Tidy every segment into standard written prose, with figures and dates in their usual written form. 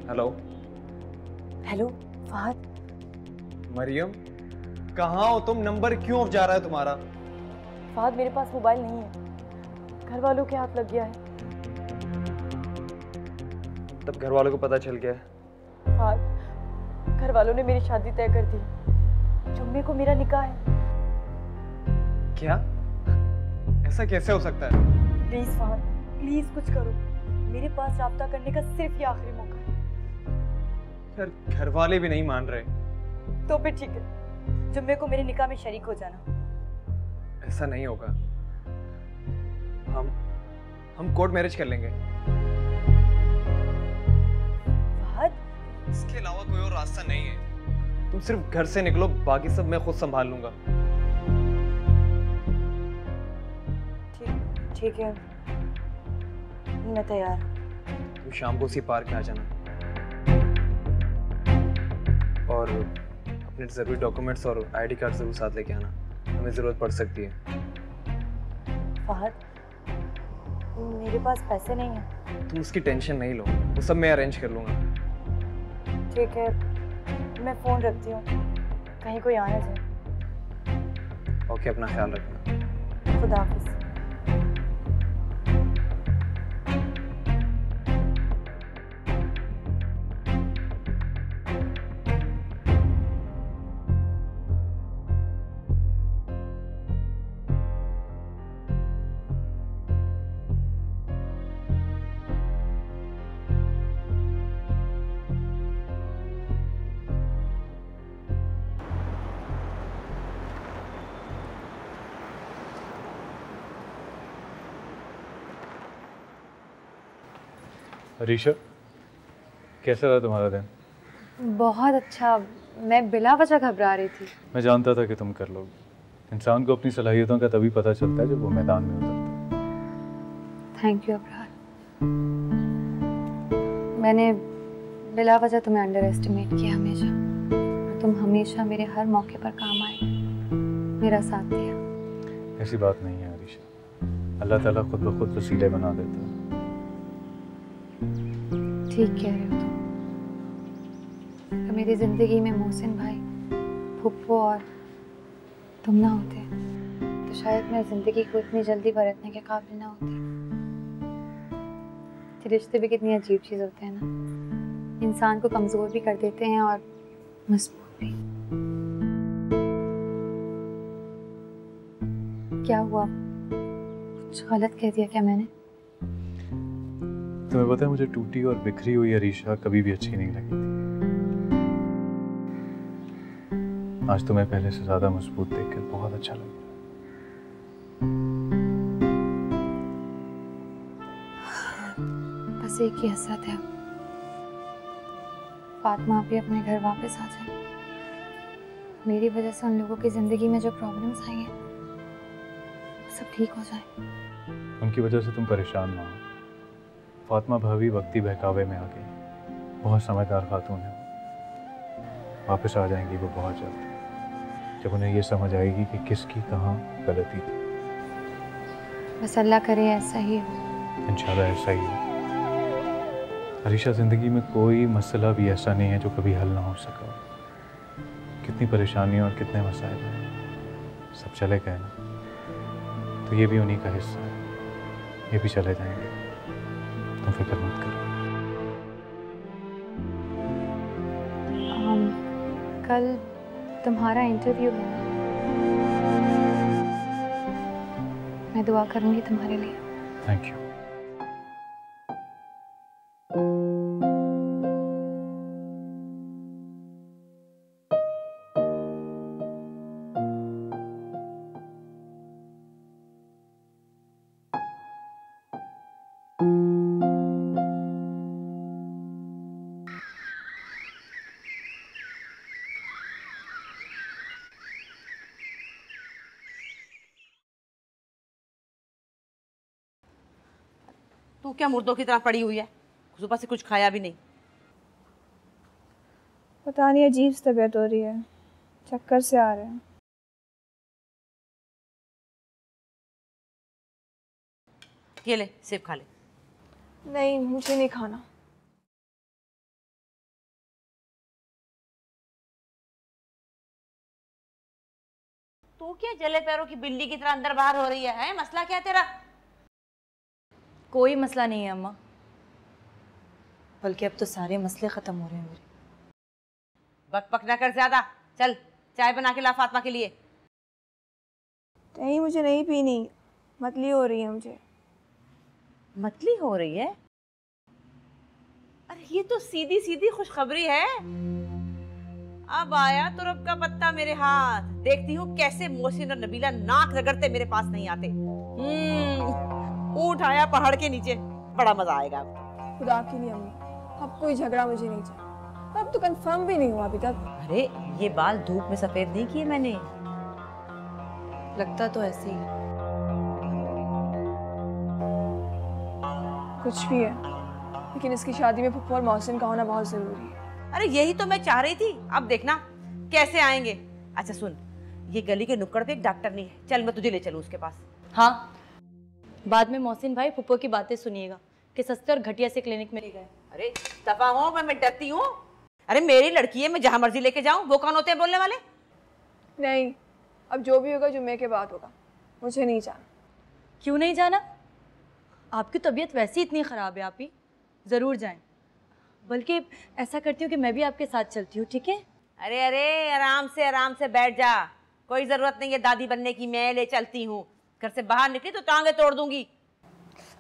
Hello. Hello Fahad. Maryam, कहाँ हो तुम? नंबर क्यों ऑफ जा रहा है तुम्हारा? फहद मेरे पास मोबाइल नहीं है, घर वालों के हाथ लग गया है। तब घर वालों को पता चल गया है? फहद, घर वालों ने मेरी शादी तय कर दी। जुम्मे को मेरा निकाह है। क्या? ऐसा कैसे हो सकता है? प्लीज फहद, प्लीज कुछ करो। मेरे पास राब्ता करने का सिर्फ ये आखिरी मौका है। यार, घर वाले भी नहीं मान रहे। तो फिर ठीक है, जुम्मे को मेरे निकाह में शरीक हो जाना। ऐसा नहीं होगा। हम कोर्ट मैरिज कर लेंगे। फहद, इसके अलावा कोई और रास्ता नहीं है। तुम सिर्फ घर से निकलो, बाकी सब मैं खुद संभाल लूंगा। ठीक है, मैं तैयार। तुम शाम को उसी पार्क में आ जाना और अपने जरूरी डॉक्यूमेंट्स और आईडी कार्ड जरूर साथ लेके आना, हमें जरूरत पड़ सकती है। फहद, मेरे पास पैसे नहीं है। तुम उसकी टेंशन नहीं लो, वो सब मैं अरेंज कर लूंगा। ठीक है, मैं फोन रखती हूँ, कहीं कोई आ ना जाए। ओके, अपना ख्याल रखना। खुदा हाफिज। अरीशा, कैसा रहा तुम्हारा दिन? बहुत अच्छा। मैं बिला वजह घबरा रही थी। मैं जानता था कि तुम कर लोगे। इंसान को अपनी सलाहियतों का तभी पता चलता है जब वो मैदान में उतरता है। Thank you Abrar. मैंने बिला वजह तुम्हें अंडर एस्टिमेट किया हमेशा, और तुम हमेशा मेरे हर मौके पर काम आए, मेरा साथ दिया। ऐसी बात नहीं है अरीशा, अल्लाह ताला खुद ब खुद वसीले बना देता है। ठीक कह रहे हो तुम। तो मेरी जिंदगी में मोहसिन भाई, फुप्पो और तुम ना होते तो शायद मैं जिंदगी को इतनी जल्दी बरतने के काबिल ना होती। ये रिश्ते भी कितनी अजीब चीज होते हैं ना, इंसान को कमजोर भी कर देते हैं और मजबूत भी। क्या हुआ, कुछ गलत कह दिया क्या मैंने? तुम्हें पता है, मुझे टूटी और बिखरी हुई अरीशा कभी भी अच्छी नहीं लगी थी। आज तुम्हें पहले से ज्यादा मजबूत देखकर बहुत अच्छा लग रहा है। बस एक ही हसरत है, फातिमा भी अपने घर वापस आ जाए। मेरी वजह से उन लोगों की जिंदगी में जो प्रॉब्लम्स आई हैं वो सब ठीक हो जाए। उनकी वजह से तुम परेशान ना हो। फातिमा भाभी वक्ती बहकावे में आ गई, बहुत समझदार खातून है। वापस आ जाएंगी वो बहुत जल्द, जब उन्हें ये समझ आएगी कि किसकी कहाँ गलती थी। बस अल्लाह करे ऐसा ही हो। इंशाल्लाह ऐसा ही हो। अरीशा, जिंदगी में कोई मसला भी ऐसा नहीं है जो कभी हल ना हो सका। कितनी परेशानियां और कितने मसाइल हैं, सब चले गए ना, तो ये भी उन्हीं का हिस्सा है, ये भी चले जाएंगे। तुम फिक्र मत करो। कल तुम्हारा इंटरव्यू है ना? मैं दुआ करूंगी तुम्हारे लिए। Thank you. तू क्या मुर्दों की तरह पड़ी हुई है? सुबह से कुछ खाया भी नहीं। पता नहीं, अजीब सी तबीयत हो रही है, चक्कर से आ रहे हैं। ये ले, सेब खा ले। नहीं, मुझे नहीं खाना। क्या जले पैरों की बिल्ली की तरह अंदर बाहर हो रही है? मसला क्या है तेरा? कोई मसला नहीं है अम्मा, बल्कि अब तो सारे मसले ख़त्म हो रहे हैं मेरे। बक पक ना कर ज्यादा। चल चाय बना के ला फातिमा के लिए। नहीं, मुझे नहीं पीनी, मतली हो रही है मुझे। मतली हो रही है? अरे ये तो सीधी सीधी खुशखबरी है। अब आया तुरब का पत्ता मेरे हाथ। देखती हूँ कैसे मोहसिन और नबीला नाक रगड़ते मेरे पास नहीं आते। ऊँट आया पहाड़ के नीचे, बड़ा मजा आएगा। खुदा के लिए अम्मी, अब कोई झगड़ा मुझे नहीं चाहिए। अब तो कंफर्म भी नहीं हुआ अभी तक। अरे ये बाल धूप में सफेद नहीं किए मैंने। लगता तो ऐसे ही कुछ भी है, लेकिन इसकी शादी में फुप्पो और मोहसिन का होना बहुत जरूरी है। अरे यही तो मैं चाह रही थी। अब देखना कैसे आएंगे। अच्छा सुन, ये गली के नुक्कड़ पे एक डॉक्टर नहीं है, चल मैं तुझे ले चलूं उसके पास। हाँ, बाद में मोहसिन भाई फुप्पो की बातें सुनिएगा कि सस्ते और घटिया से क्लिनिक में ले गए। अरे दफा हो, मैं डरती हूँ। अरे मेरी लड़की है, मैं जहां मर्जी लेके जाऊं। वो कौन होते हैं बोलने वाले? नहीं, अब जो भी होगा जुम्मे के बाद होगा, मुझे नहीं जाना। क्यों नहीं जाना? आपकी तबीयत वैसे ही इतनी ख़राब है, आप ही ज़रूर जाएं। बल्कि ऐसा करती हूँ कि मैं भी आपके साथ चलती हूँ, ठीक है? अरे अरे आराम से बैठ जा। कोई जरूरत नहीं है दादी बनने की, मैं ले चलती हूँ। घर से बाहर निकली तो टांगे तोड़ दूंगी।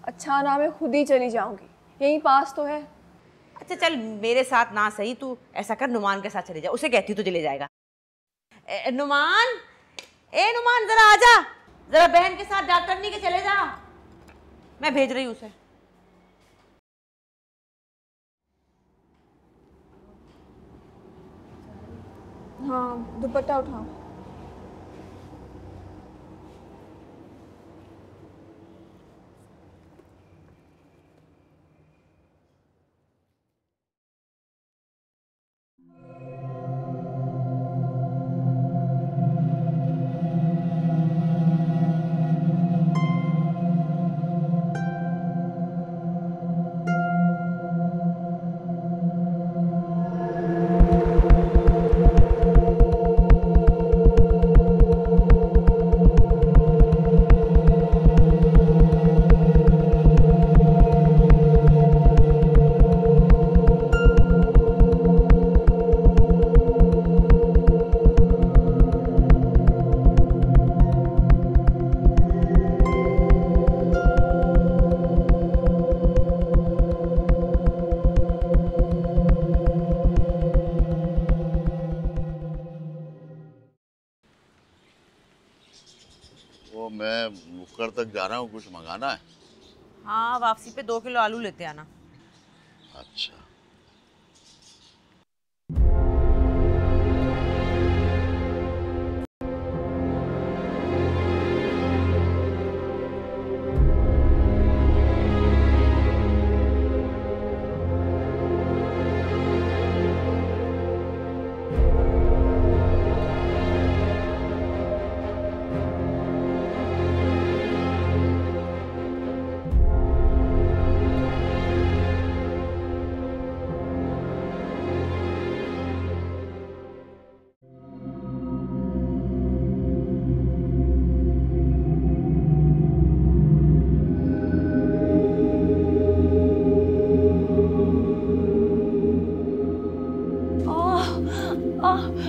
अच्छा ना, मैं खुद ही चली जाऊंगी, यहीं पास तो है। अच्छा चल मेरे साथ ना सही, तू ऐसा कर नुमान के साथ चले जा। उसे कहती हूँ तुझे ले जाएगा। नुमान, नुमान जरा आजा, जरा बहन के साथ डॉक्टर नहीं के चले जा। मैं भेज रही हूँ उसे। हाँ, दुपट्टा उठाओ। वो मैं मुक्कर तक जा रहा हूँ, कुछ मंगाना है? हाँ, वापसी पे 2 किलो आलू लेते आना। अच्छा।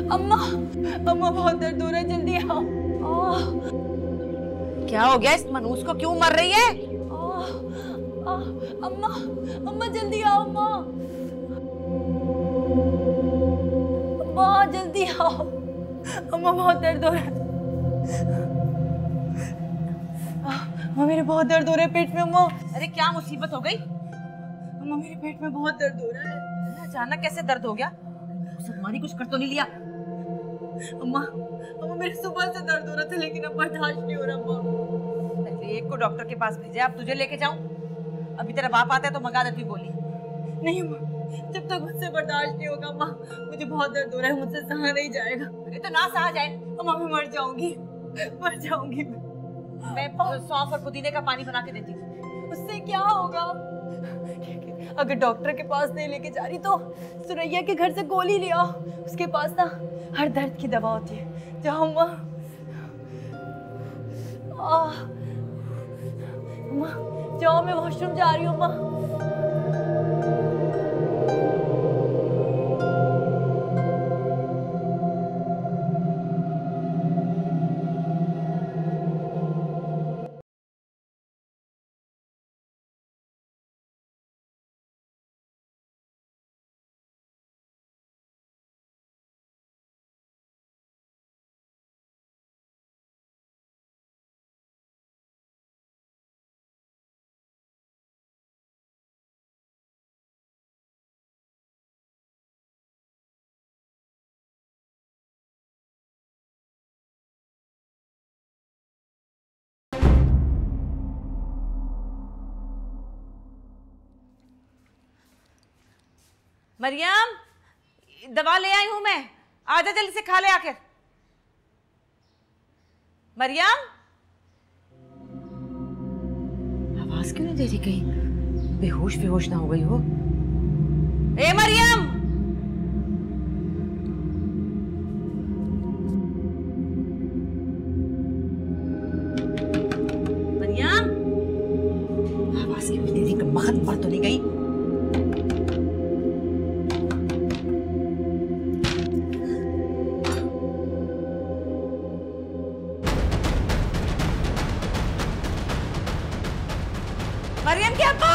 अम्मा, अम्मा बहुत दर्द हो रहा है, जल्दी आओ। क्या हो गया? इस मनूस को क्यों मर रही है? अम्मा, अम्मा जल्दी आओ अम्मा। अम्मा जल्दी आओ, अम्मा बहुत दर्द हो रहा है। अम्मा मेरे बहुत दर्द हो रहा है पेट में अम्मा। अरे क्या मुसीबत हो गई? अम्मा मेरे पेट में बहुत दर्द हो रहा है। अचानक कैसे दर्द हो गया? तुम्हारी कुछ कर तो नहीं लिया? अम्मा, अम्मा मेरे सुबह से दर्द हो रहा था, लेकिन अब बर्दाश्त नहीं हो रहा अम्मा। पहले एक को डॉक्टर के पास भेजा, अब तुझे लेके जाऊं? अभी तेरा बाप आता है तो मंगा देती गोली। नहीं अम्मा, जब तक मुझसे बर्दाश्त नहीं होगा अम्मा, मुझे बहुत दर्द हो रहा है, मुझसे सहा नहीं जाएगा। अरे तो ना सहा जाए। अम्मा मैं मर जाऊंगी, मर जाऊंगी। मैं सौंफ और पुदीने का पानी बना के देती हूँ। उससे क्या होगा? अगर डॉक्टर के पास नहीं लेके जा रही तो सुरैया के घर से गोली ले आओ। उसके पास ना हर दर्द की दवा होती है। जाओ अम्मा। अम्मा जाओ, मैं वॉशरूम जा रही हूँ अम्मा। मरियम, दवा ले आई हूं मैं, आजा जल्दी से खा ले आकर। मरियम, आवाज क्यों नहीं दे रही, कहीं बेहोश बेहोश ना हो गई हो। ए मरियम, मरियम, आवाज क्यों नहीं दे रही, मखन मर तो नहीं गई। मरियम के अब्बा,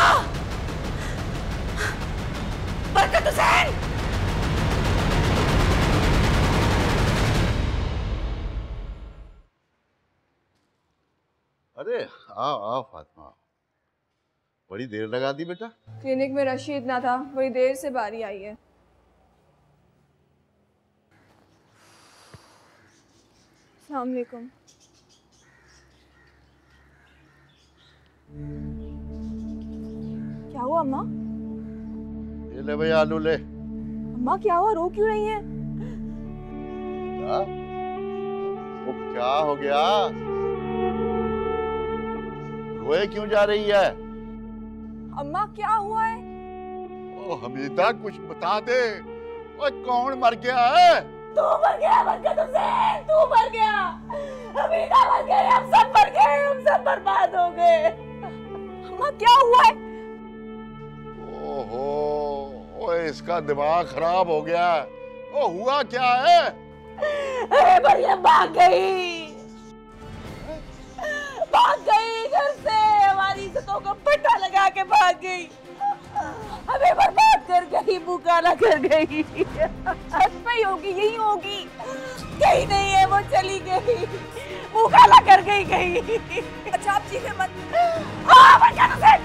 बरकत हुसैन, अरे आओ आओ फातिमा, बड़ी देर लगा दी बेटा। क्लिनिक में रश ही इतना था, बड़ी देर से बारी आई है। अस्सलाम वालेकुम। क्या हुआ अम्मा? ये ले भाई आलू ले। अम्मा क्या हुआ, रो क्यों रही हैं? क्या? वो क्या हो गया? रोए क्यों जा रही है? अम्मा क्या हुआ है? ओ हमीदा कुछ बता दे। ओए कौन मर गया है? तू मर गया बरकत हुसैन, तू मर गया, हमीदा मर गए, हम सब मर गए, हम सब बर्बाद हो गए। अम्मा क्या हुआ है? ओहो, ओए इसका दिमाग खराब हो गया। ओ हुआ क्या है? अरे मरियम भाग गई घर से, हमारी इज्जतों को पट्टा लगा के भाग गई, हमें बर्बाद कर गई, मुकाला कर गई। छत पे ही होगी, यही होगी। कहीं नहीं है, वो चली गई, मुकाला कर गई कहीं। अच्छा आप चीखें मत। हाँ बरकत हुसैन,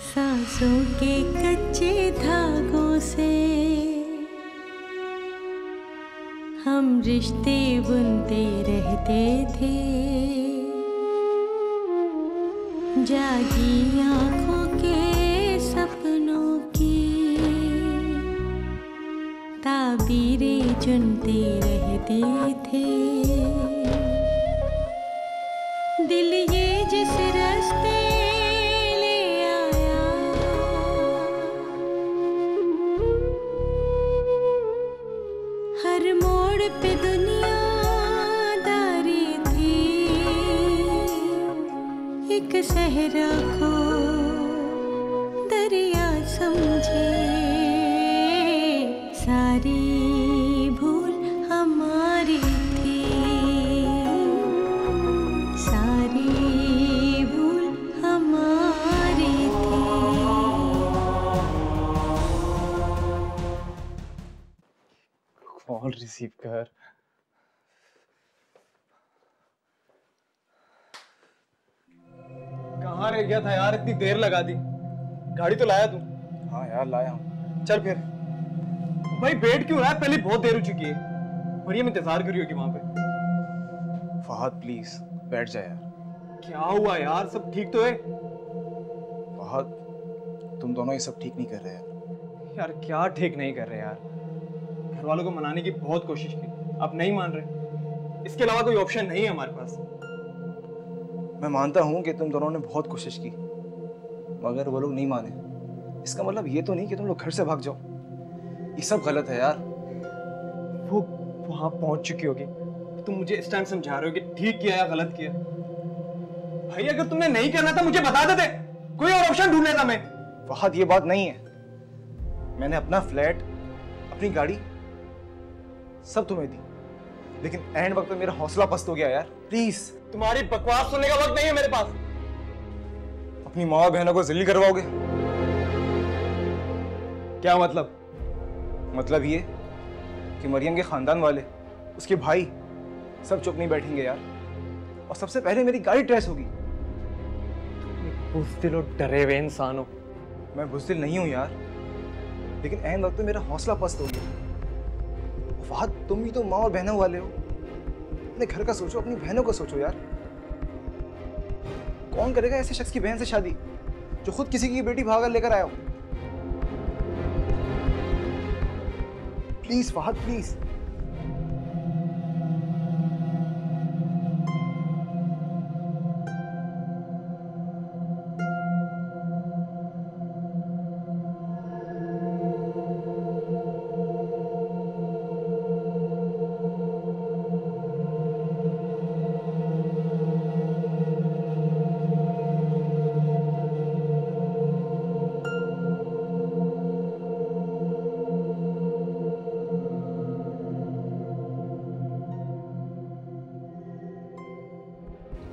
सांसों के कच्चे धागों से हम रिश्ते बुनते रहते थे, जागी आंखों के सपनों की ताबीरें चुनते रहते थे। दिल ये जिस रास्ते ले आया, हर मोड़ पे दुनियादारी थी, एक सहरा को दरिया समझे, सारी भूल हमारी थी, सारी भूल हमारी थी। कॉल रिसीव कर। कहाँ रह गया था यार, इतनी देर लगा दी। गाड़ी तो लाया तू? हाँ यार लाया हूँ। चल फिर। भाई वेट क्यों रहा है, पहले बहुत देर हो चुकी है। मरियम इंतजार करी होगी वहां पे। फहद प्लीज बैठ जा यार। क्या हुआ यार, सब ठीक तो है? फहद तुम दोनों ये सब ठीक नहीं कर रहे यार। यार क्या ठीक नहीं कर रहे यार, घर वालों को मनाने की बहुत कोशिश की, अब नहीं मान रहे। इसके अलावा कोई ऑप्शन नहीं है हमारे पास। मैं मानता हूँ कि तुम दोनों ने बहुत कोशिश की, मगर वो लोग नहीं माने। इसका मतलब ये तो नहीं कि तुम लोग घर से भाग जाओ। ये सब गलत है यार। वो वहां पहुंच चुकी होगी। तुम मुझे इस टाइम समझा रहे हो कि ठीक किया या गलत किया? भाई अगर तुमने नहीं करना था मुझे बता देते, कोई और ऑप्शन ढूंढ लेता मैं। फहद ये बात नहीं है, मैंने अपना फ्लैट, अपनी गाड़ी सब तुम्हें दी, लेकिन एंड वक्त पे मेरा हौसला पस्त हो गया यार। प्लीज। तुम्हारी बकवास सुनने का वक्त नहीं है मेरे पास। अपनी माँ बहनों को जलील करवाओगे? क्या मतलब? मतलब ये कि मरियम के खानदान वाले, उसके भाई सब चुप नहीं बैठेंगे यार, और सबसे पहले मेरी गाड़ी ट्रेस होगी। बुज़दिल और डरे हुए इंसान हो। मैं बुज़दिल नहीं हूं यार, लेकिन एन वक्त पे मेरा हौसला पस्त हो गया। फहद तुम भी तो माँ और बहनों वाले हो, अपने घर का सोचो, अपनी बहनों का सोचो यार। कौन करेगा ऐसे शख्स की बहन से शादी जो खुद किसी की बेटी भागा लेकर आया हो? Please Fahad please.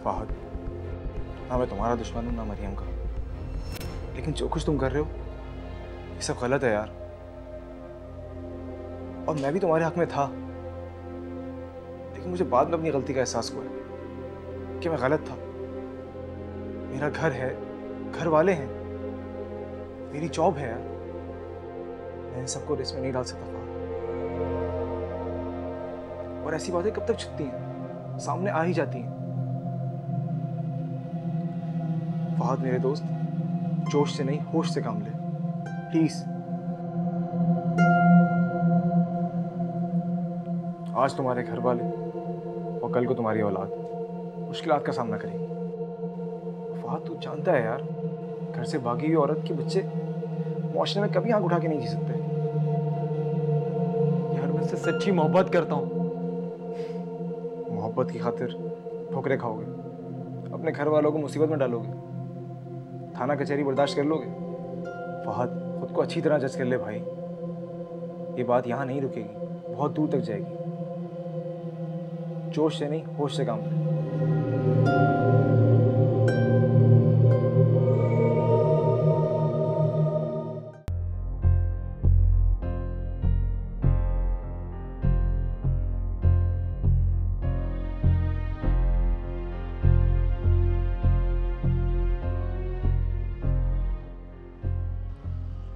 फहद, ना मैं तुम्हारा दुश्मन हूं ना मरियम का, लेकिन जो कुछ तुम कर रहे हो ये सब गलत है यार। और मैं भी तुम्हारे हक में था, लेकिन मुझे बाद में अपनी गलती का एहसास हुआ कि मैं गलत था। मेरा घर है, घर वाले हैं, मेरी जॉब है यार, मैं इन सबको रिस्क में नहीं डाल सकता फहद। और ऐसी बातें कब तक छुपती हैं, सामने आ ही जाती हैं। फहद मेरे दोस्त, जोश से नहीं होश से काम ले प्लीज। आज तुम्हारे घर वाले और कल को तुम्हारी औलाद मुश्किलात का सामना करेगी। फहद तू जानता है यार, घर से भागी हुई औरत के बच्चे मुआशरे में कभी आंख उठा के नहीं जी सकते यार। मैं उससे सच्ची मोहब्बत करता हूँ। मोहब्बत की खातिर ठोकरे खाओगे, अपने घर वालों को मुसीबत में डालोगे, थाना कचहरी बर्दाश्त कर लोगे? फहद खुद को अच्छी तरह जज कर ले भाई, ये बात यहाँ नहीं रुकेगी, बहुत दूर तक जाएगी। जोश से नहीं होश से काम ले।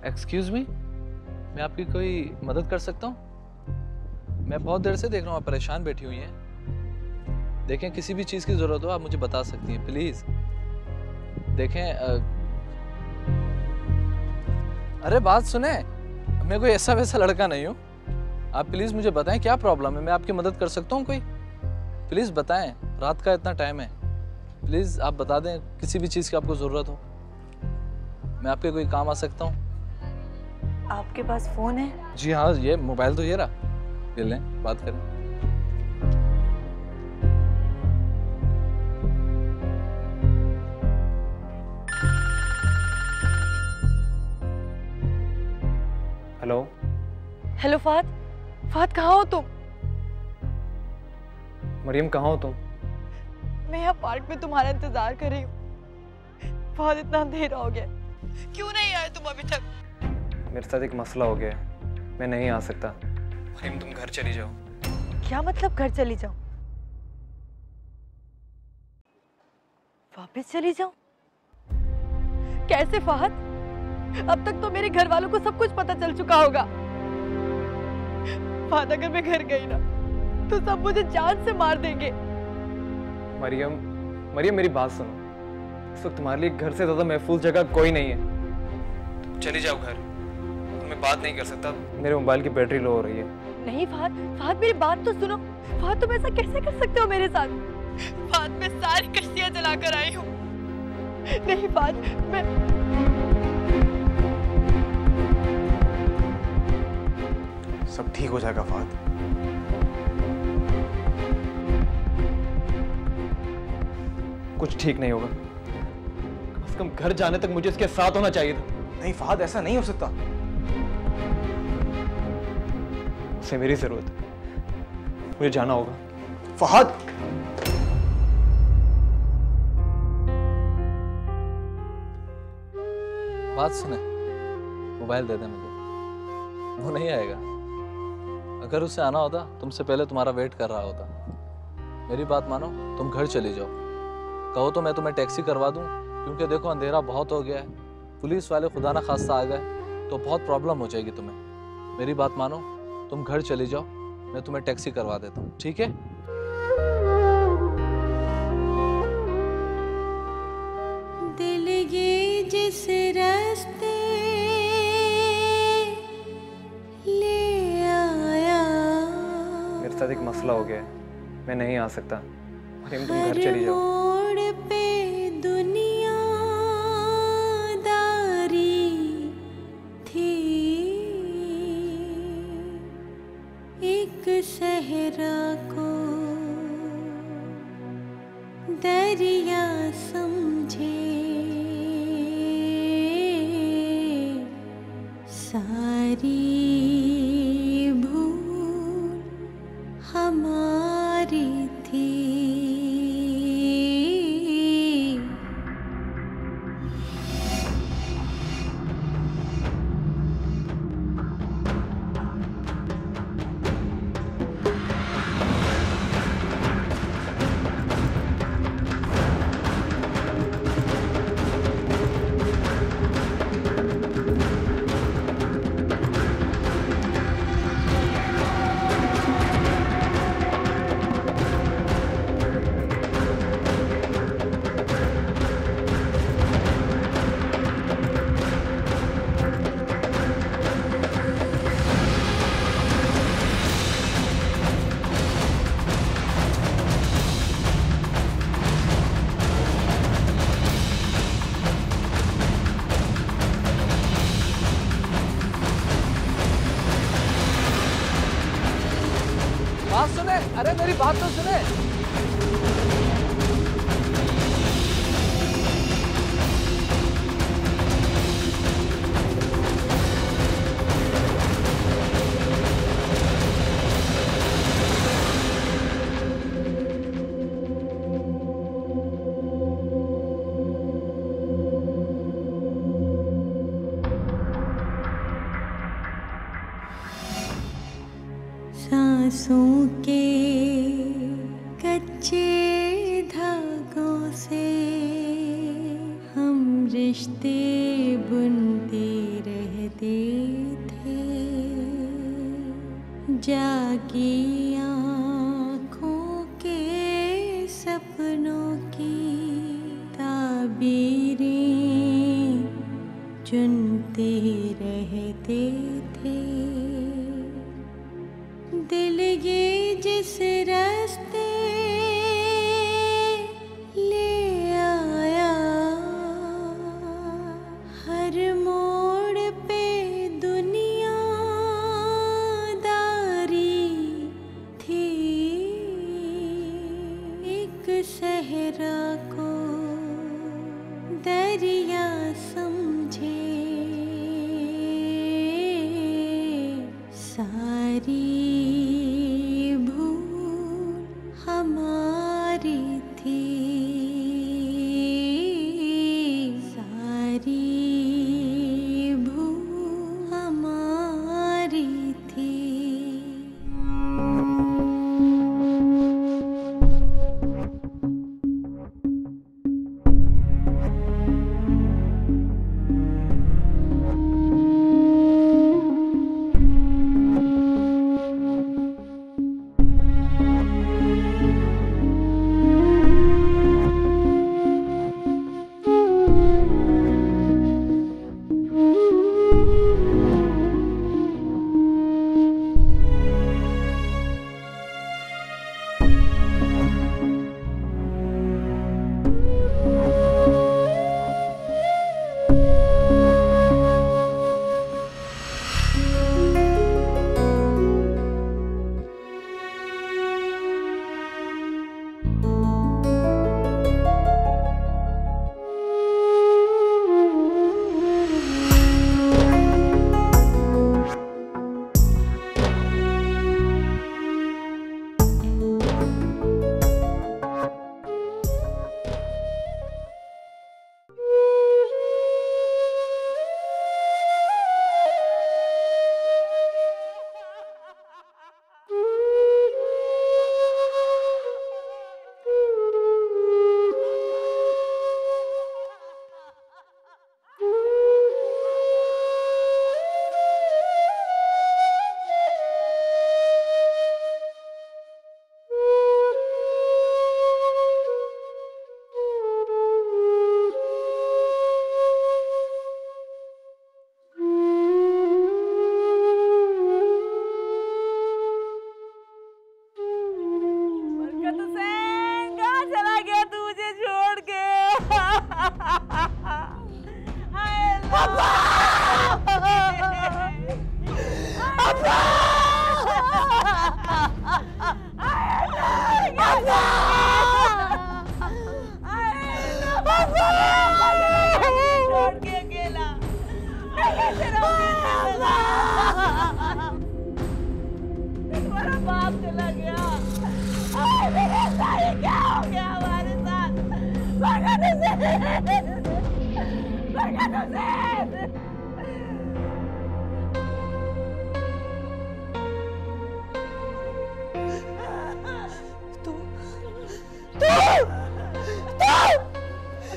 एक्सक्यूज़ मी, मैं आपकी कोई मदद कर सकता हूँ? मैं बहुत देर से देख रहा हूँ आप परेशान बैठी हुई हैं। देखें, किसी भी चीज़ की ज़रूरत हो आप मुझे बता सकती हैं प्लीज़। देखें अरे बात सुने, मैं कोई ऐसा वैसा लड़का नहीं हूँ। आप प्लीज़ मुझे बताएं क्या प्रॉब्लम है, मैं आपकी मदद कर सकता हूँ कोई? प्लीज़ बताएं, रात का इतना टाइम है, प्लीज़ आप बता दें किसी भी चीज़ की आपको ज़रूरत हो, मैं आपके कोई काम आ सकता हूँ। आपके पास फोन है? जी हाँ, ये मोबाइल तो ये रहा, ले लें बात करें। हेलो। हेलो फहद, फहद कहाँ हो तुम? मरियम कहाँ हो तुम? मैं यहाँ पार्क में तुम्हारा इंतजार कर रही हूँ। फहद इतना अंधेरा हो गया, क्यों नहीं आए तुम अभी तक? मेरे साथ एक मसला हो गया है, मैं नहीं आ सकता। मरियम तुम घर चली जाओ। क्या मतलब घर चली जाओ? वापस चली जाओ? कैसे फहद? अब तक तो मेरे घर वालों को सब कुछ पता चल चुका होगा। फहद अगर मैं घर गई ना तो सब मुझे जान से मार देंगे। मरियम, मरियम मेरी बात सुनो, इस वक्त तुम्हारे लिए घर से ज्यादा महफूज जगह कोई नहीं है। तुम चली जाओ घर, मैं बात नहीं कर सकता, मेरे मोबाइल की बैटरी लो हो रही है। नहीं फहद, फहद मेरी बात तो सुनो। फहद तुम ऐसा कैसे कर सकते हो मेरे साथ? फहद मैं सारी कश्तियां जलाकर आई हूँ। नहीं फहद, मैं सब ठीक हो जाएगा फहद, कुछ ठीक नहीं होगा। कम से कम घर जाने तक मुझे इसके साथ होना चाहिए था। नहीं फहद, ऐसा नहीं हो सकता। उसे मेरी जरूरत है, मुझे जाना होगा। फहद, बात सुने, मोबाइल दे दे मुझे। वो नहीं आएगा। अगर उसे आना होता तुमसे पहले तुम्हारा वेट कर रहा होता। मेरी बात मानो, तुम घर चली जाओ। कहो तो मैं तुम्हें टैक्सी करवा दूं, क्योंकि देखो अंधेरा बहुत हो गया है। पुलिस वाले खुदा ना खास्ता आ गए तो बहुत प्रॉब्लम हो जाएगी तुम्हें। मेरी बात मानो, तुम घर चली जाओ, मैं तुम्हें टैक्सी करवा देता हूँ, ठीक है? दिल ये जिस रास्ते ले आया, मेरे साथ एक मसला हो गया है, मैं नहीं आ सकता। मरियम तुम घर चली जाओ। मोड़ पे दुनियादारी थी, एक सहरा को दरिया समझे, सारी भूल हमारी थी। बात सुने, अरे मेरी बात तो सुने। सांसों के कच्चे धागों से हम रिश्ते बुनते रहते थे, जागी आँखों के सपनों की ताबीरें चुनते रहते थे। दिल ये जिस रास्ते ले आया, हर मोड़ पे दुनियादारी थी, एक सहरा को दरिया समझे, सारी हमारी थी, सारी भूल हमारी थी।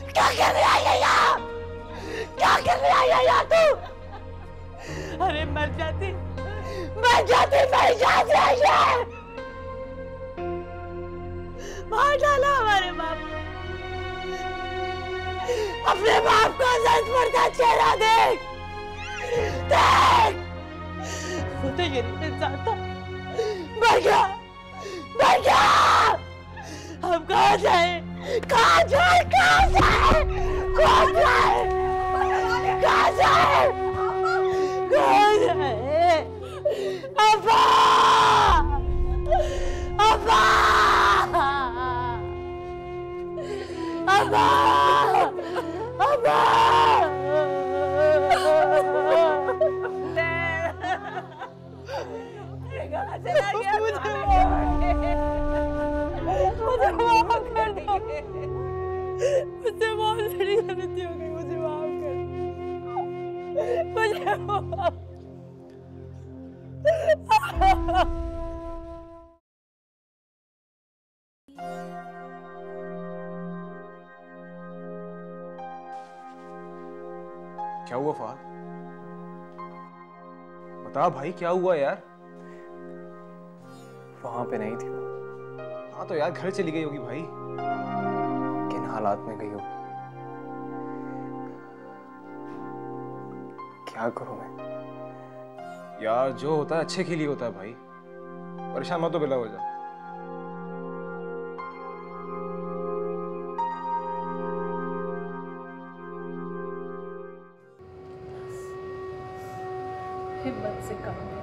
क्या करने आई है यहाँ? क्या करने आई है यहाँ तू? अरे मर जाती मेरी जान से आई है। मार डाला हमारे बाप। अपने बाप का सच पड़ता चेहरा देख देख। वो तो ये इंसान था, मर गया। हम कहाँ जाए? अब्बा! चला गया। मुझे माफ कर दो। मुझसे बहुत बड़ी गलती हो गई, मुझे माफ कर दो। मुझे माफ। क्या हुआ फहद? बता भाई, क्या हुआ यार? वहां पे नहीं थी वो। हाँ तो यार घर चली गई होगी भाई। किन हालात में गई होगी? क्या करूं मैं? यार जो होता है अच्छे के लिए होता है भाई, परेशान मत हो, बेला हो जा। हिम्मत से काम है,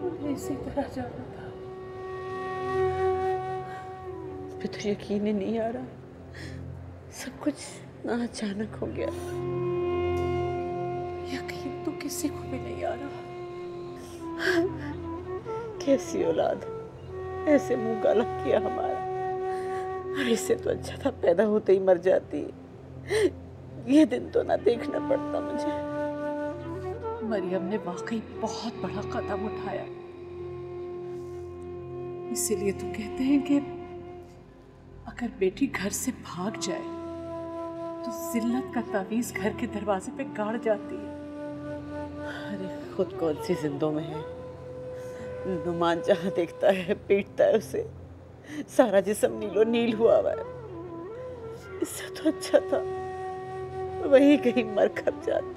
मुझे इसी तरह जाना था। मुझे तो यकीन ही नहीं आ रहा, सब कुछ ना अचानक हो गया। यकीन तो किसी को भी नहीं आ रहा। कैसी औलाद, ऐसे मुंह काला किया हमारा। इससे तो अच्छा था पैदा होते ही मर जाती। ये दिन तो ना देखना पड़ता मुझे। मरियम ने वाकई बहुत बड़ा कदम उठाया। इसीलिए तो कहते हैं कि अगर बेटी घर से भाग जाए तो जिल्लत का तावीज घर के दरवाजे पे गाड़ जाती है। अरे खुद कौन सी जिंदों में है, नुमान जहाँ देखता है पीटता है उसे। सारा जिस्म नीलो नील हुआ है। इससे तो अच्छा था वही कहीं मर खप जाती।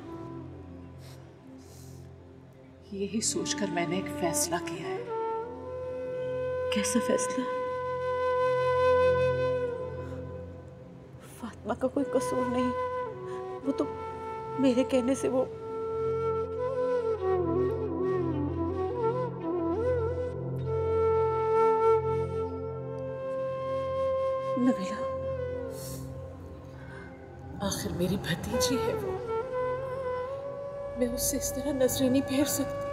यही सोचकर मैंने एक फैसला किया है। कैसा फैसला? फातिमा का कोई कसूर नहीं, वो तो मेरे कहने से वो नबीला, आखिर मेरी भतीजी है वो, मैं उससे इस तरह नजरें नहीं फेर सकती।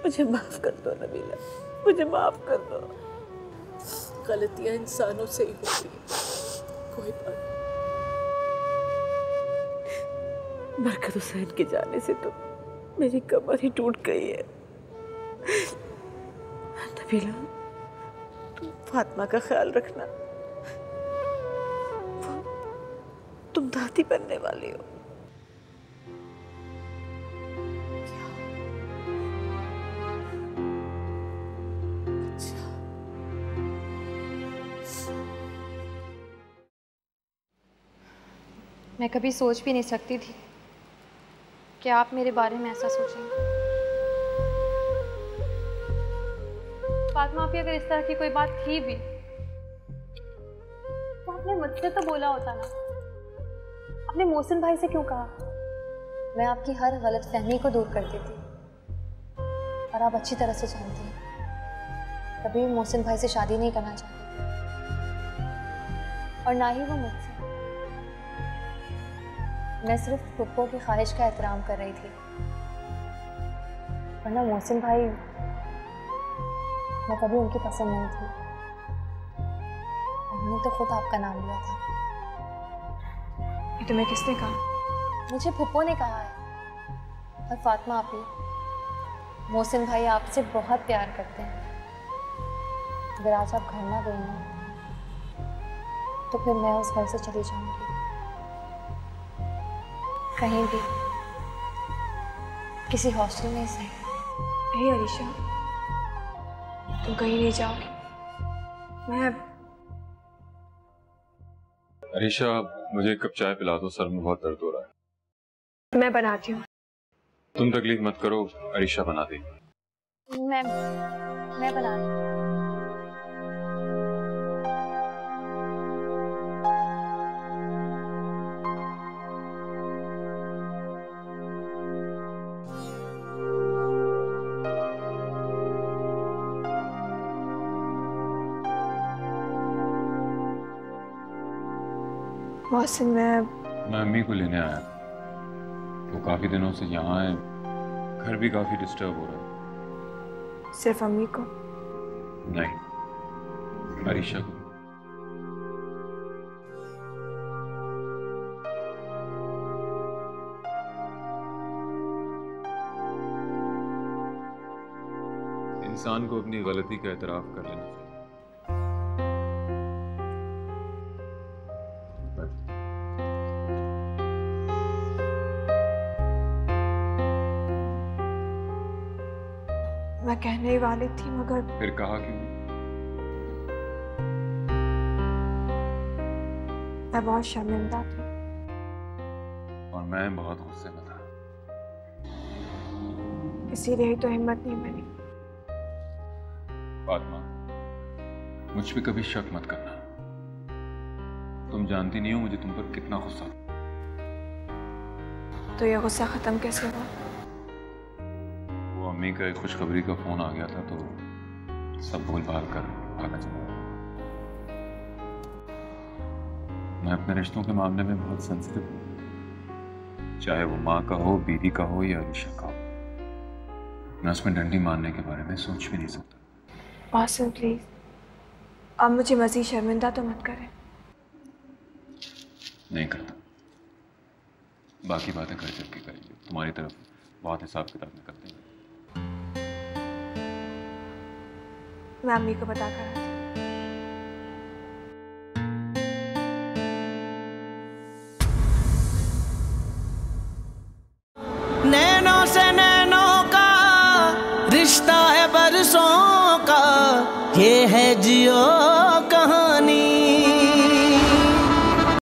मुझे माफ कर दो नबीला, मुझे माफ कर दो। गलतियां इंसानों से ही होती है, कोई बात। बरकत हुसैन के जाने से तो मेरी कमर ही टूट गई है। नबीला, तुम फातिमा का ख्याल रखना, तुम दादी बनने वाली हो। मैं कभी सोच भी नहीं सकती थी कि आप मेरे बारे में ऐसा सोचेंगे। फातिमा आपकी अगर इस तरह की कोई बात थी भी तो आपने मुझसे तो बोला होता ना। आपने मोहसिन भाई से क्यों कहा? मैं आपकी हर गलतफहमी को दूर कर देती और आप अच्छी तरह से जानती हैं कभी भी मोहसिन भाई से शादी नहीं करना चाहती और ना ही वो मुझसे। मैं सिर्फ फुप्पो की ख्वाहिश का एहतराम कर रही थी, वरना मोहसिन भाई मैं कभी उनकी पसंद नहीं थी। उन्होंने मैंने तो खुद आपका नाम लिया था। ये तुम्हें किसने कहा? मुझे फुप्पो ने कहा है। और फातिमा आपी, मोहसिन भाई आपसे बहुत प्यार करते हैं। अगर आज आप घर ना गई ना तो फिर मैं उस घर से चली जाऊंगी, कहीं भी, किसी हॉस्टल में से। हे अरीशा, तुम कहीं नहीं जाओगी। मैं अरीशा, मुझे एक कप चाय पिला दो, सर में बहुत दर्द हो रहा है। मैं बनाती हूँ। तुम तकलीफ मत करो, अरीशा बना देगी। मैं बना रही हूँ। मोहसिन, मैं अम्मी को लेने आया। वो काफी दिनों से यहाँ है, घर भी काफी डिस्टर्ब हो रहा है। सिर्फ अम्मी को? नहीं, अरीशा को। इंसान को अपनी गलती का एतराफ कर लेना चाहिए। मैं कहने ही वाली थी, मगर फिर कहा क्यों? मैं बहुत शर्मिंदा थी। और मैं बहुत गुस्से में था। इसीलिए ही तो हिम्मत नहीं बनी। फातिमा, मुझ पे कभी शक मत करना। तुम जानती नहीं हो मुझे तुम पर कितना गुस्सा। तो ये गुस्सा खत्म कैसे हुआ? वो अम्मी का एक खुशखबरी का फोन आ गया था, तो सब भूल भाल कर भागा चला। मैं अपने रिश्तों के मामले में बहुत सेंसिटिव हूँ, चाहे वो माँ का हो, बीवी का हो या अरीशा का हो। मैं उसमें डंडी मारने के बारे में सोच भी नहीं सकता। मोहसिन प्लीज, अब मुझे मजीद शर्मिंदा तो मत करें। नहीं करता। बाकी बातें घर चल के करेंगे। तुम्हारी तरफ बहुत हिसाब किताब में करते हैं। मैं अम्मी को बता कर आती हूँ। नैनों से नैनों का रिश्ता है बरसों का, ये है जियो